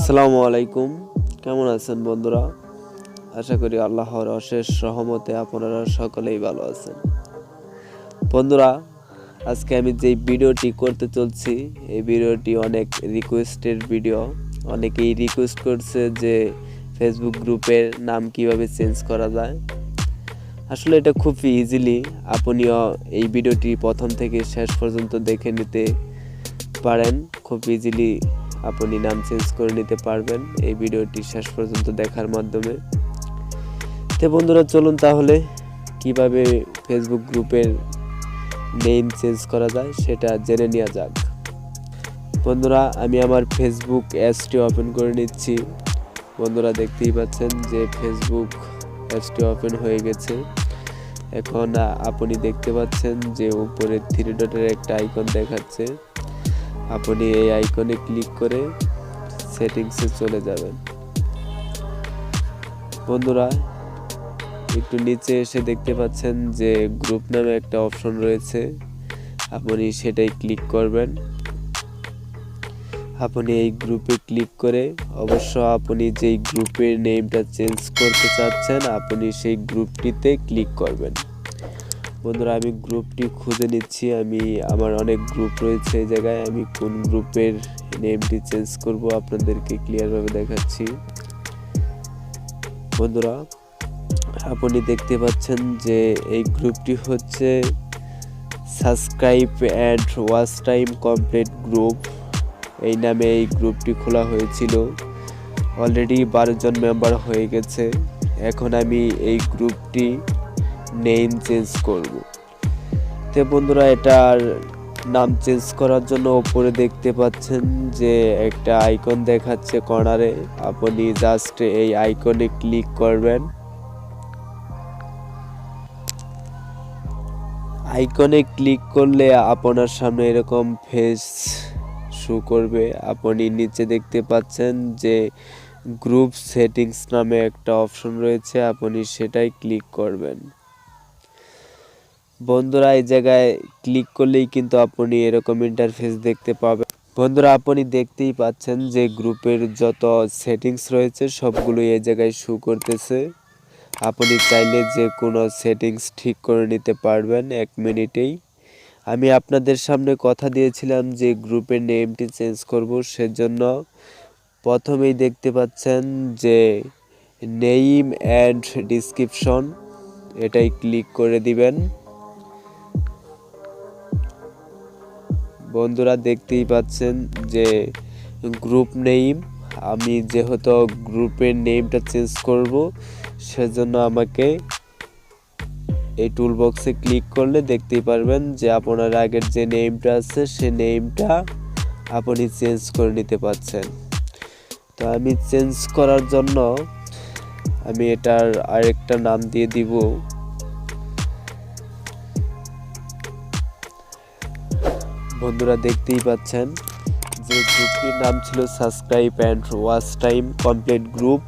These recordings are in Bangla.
আসসালামু আলাইকুম, কেমন আছেন বন্ধুরা? আশা করি আল্লাহর অশেষ রহমতে আপনারা সকলেই ভালো আছেন। বন্ধুরা, আজকে আমি যে ভিডিওটি করতে চলছি এই ভিডিওটি অনেক রিকোয়েস্টের ভিডিও। অনেকেই রিকোয়েস্ট করছে যে ফেসবুক গ্রুপের নাম কিভাবে চেঞ্জ করা যায়। আসলে এটা খুব ইজিলি আপনিও এই ভিডিওটি প্রথম থেকে শেষ পর্যন্ত দেখে নিতে পারেন। খুব ইজিলি আপনি নাম চেঞ্জ করে নিতে পারবেন এই ভিডিওটি শেষ পর্যন্ত দেখার মাধ্যমে। তো বন্ধুরা, চলুন তাহলে কিভাবে ফেসবুক গ্রুপের নেম চেঞ্জ করা যায় সেটা জেনে নেওয়া যাক। বন্ধুরা, আমি আমার ফেসবুক অ্যাপসটি ওপেন করে নিচ্ছি। বন্ধুরা, দেখতেই পাচ্ছেন যে ফেসবুক অ্যাপসটি ওপেন হয়ে গেছে। এখন আপনি দেখতে পাচ্ছেন যে উপরে 3 ডটের একটা আইকন দেখাচ্ছে। আপনি এই আইকনে ক্লিক করে সেটিংসে চলে যাবেন। বন্ধুরা, একটু নিচে এসে দেখতে পাচ্ছেন যে গ্রুপ নামে একটা অপশন রয়েছে, আপনি সেটাই ক্লিক করবেন। আপনি এই গ্রুপে ক্লিক করে অবশ্য আপনি যেই গ্রুপের নেমটা চেঞ্জ করতে চাচ্ছেন আপনি সেই গ্রুপটিতে ক্লিক করবেন। বন্ধুরা, আমি গ্রুপটি খুঁজে নিচ্ছি। আমার অনেক গ্রুপ রয়েছে এই জায়গায়। আমি কোন গ্রুপের নেমটি চেঞ্জ করব আপনাদেরকে ক্লিয়ারভাবে দেখাচ্ছি। বন্ধুরা, আপনি দেখতে পাচ্ছেন যে এই গ্রুপটি হচ্ছে subscribe and watch time complete group. এই নামে এই গ্রুপটি খোলা হয়েছিল। অলরেডি 12 জন মেম্বার হয়ে গেছে। এখন আমি এই গ্রুপটি নেম চেঞ্জ করব। তো বন্ধুরা, এটার নাম চেঞ্জ করার জন্য উপরে দেখতে পাচ্ছেন যে একটা আইকন দেখাচ্ছে কর্নারে। আপনি জাস্ট এই আইকনে ক্লিক করবেন। আইকনে ক্লিক করলে আপনার সামনে এরকম ফেস শো করবে। আপনি নিচে দেখতে পাচ্ছেন যে গ্রুপ সেটিংস নামে একটা অপশন রয়েছে, আপনি সেটাই ক্লিক করবেন। বন্ধুরা, এই জায়গায় ক্লিক করলেই কিন্তু আপনি এরকম ইন্টারফেস দেখতে পাবেন। বন্ধুরা, আপনি দেখতেই পাচ্ছেন যে গ্রুপের যত সেটিংস রয়েছে সবগুলো এই জায়গায় শো করতেছে। আপনি চাইলে যে কোনো সেটিংস ঠিক করে নিতে পারবেন 1 মিনিটেই। আমি আপনাদের সামনে কথা দিয়েছিলাম যে গ্রুপের নেমটি চেঞ্জ করব, সেজন্য প্রথমেই দেখতে পাচ্ছেন যে নেম অ্যান্ড ডেসক্রিপশন, এটাই ক্লিক করে দিবেন। বন্ধুরা, দেখতেই পাচ্ছেন যে গ্রুপ নেম, আমি যেহেতু গ্রুপের নেমটা চেঞ্জ করব সেজন্য আমাকে এই টুল বক্সে ক্লিক করলে দেখতেই পারবেন যে আপনার আগের যে নেমটা আছে সে নেমটা আপনি চেঞ্জ করে নিতে পারছেন। তো আমি চেঞ্জ করার জন্য আমি এটার আরেকটা নাম দিয়ে দিব। বন্ধুরা, দেখতেই পাচ্ছেন যে গ্রুপটির নাম ছিল subscribe and watch time complete group.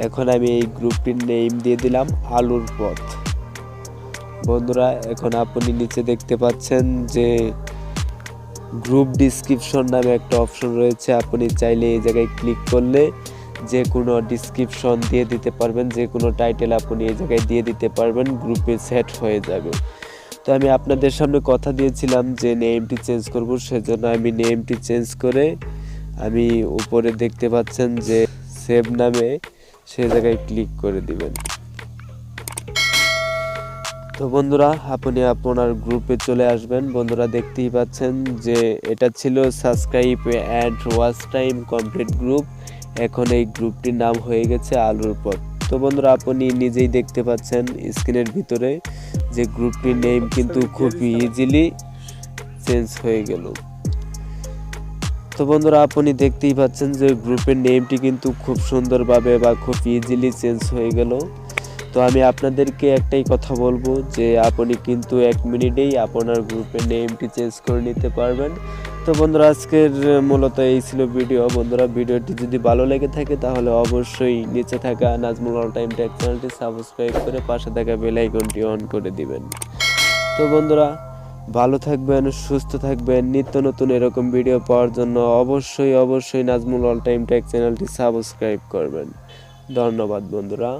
এখন আমি এই গ্রুপটির নেম দিয়ে দিলাম আলুর পথ। বন্ধুরা, এখন আপনি নিচে দেখতে পাচ্ছেন যে গ্রুপ ডিসক্রিপশন নামে একটা অপশন রয়েছে। আপনি চাইলে এই জায়গায় ক্লিক করলে যে কোনো ডিসক্রিপশন দিয়ে দিতে পারবেন, যে কোনো টাইটেল আপনি এই জায়গায় দিয়ে দিতে পারবেন, গ্রুপে সেট হয়ে যাবে। তো আমি আপনাদের সামনে কথা দিয়েছিলাম যে নেমটি চেঞ্জ করব, সেজন্য আমি নেমটি চেঞ্জ করে আমি উপরে দেখতে পাচ্ছেন যে সেভ নামে সে জায়গায় ক্লিক করে দিবেন। তো বন্ধুরা, আপনি আপনার গ্রুপে চলে আসবেন। বন্ধুরা, দেখতেই পাচ্ছেন যে এটা ছিল subscribe and watch time complete group. এখন এই গ্রুপটির নাম হয়ে গেছে আলুর পথ। তো বন্ধুরা, আপনি নিজেই দেখতে পাচ্ছেন স্ক্রিনের ভিতরে যে গ্রুপটির নেম কিন্তু খুব ইজিলি চেঞ্জ হয়ে গেল। তো বন্ধুরা, আপনি দেখতেই পাচ্ছেন যে গ্রুপের নেমটি কিন্তু খুব সুন্দরভাবে বা খুব ইজিলি চেঞ্জ হয়ে গেল। তো আমি আপনাদেরকে একটাই কথা বলবো যে আপনি কিন্তু 1 মিনিটেই আপনার গ্রুপের নেমটি চেঞ্জ করে নিতে পারবেন। তো বন্ধুরা, আজকের মূলত এই ছিল ভিডিও। বন্ধুরা, ভিডিওটি যদি ভালো লেগে থাকে তাহলে অবশ্যই নিচে থাকা নাজমুল অল টাইম টেক চ্যানেলটি সাবস্ক্রাইব করে পাশে থাকা বেল আইকনটি অন করে দিবেন। তো বন্ধুরা, ভালো থাকবেন, সুস্থ থাকবেন। নিত্য নতুন এরকম ভিডিও পাওয়ার জন্য অবশ্যই নাজমুল অল টাইম টেক চ্যানেলটি সাবস্ক্রাইব করবেন। ধন্যবাদ বন্ধুরা।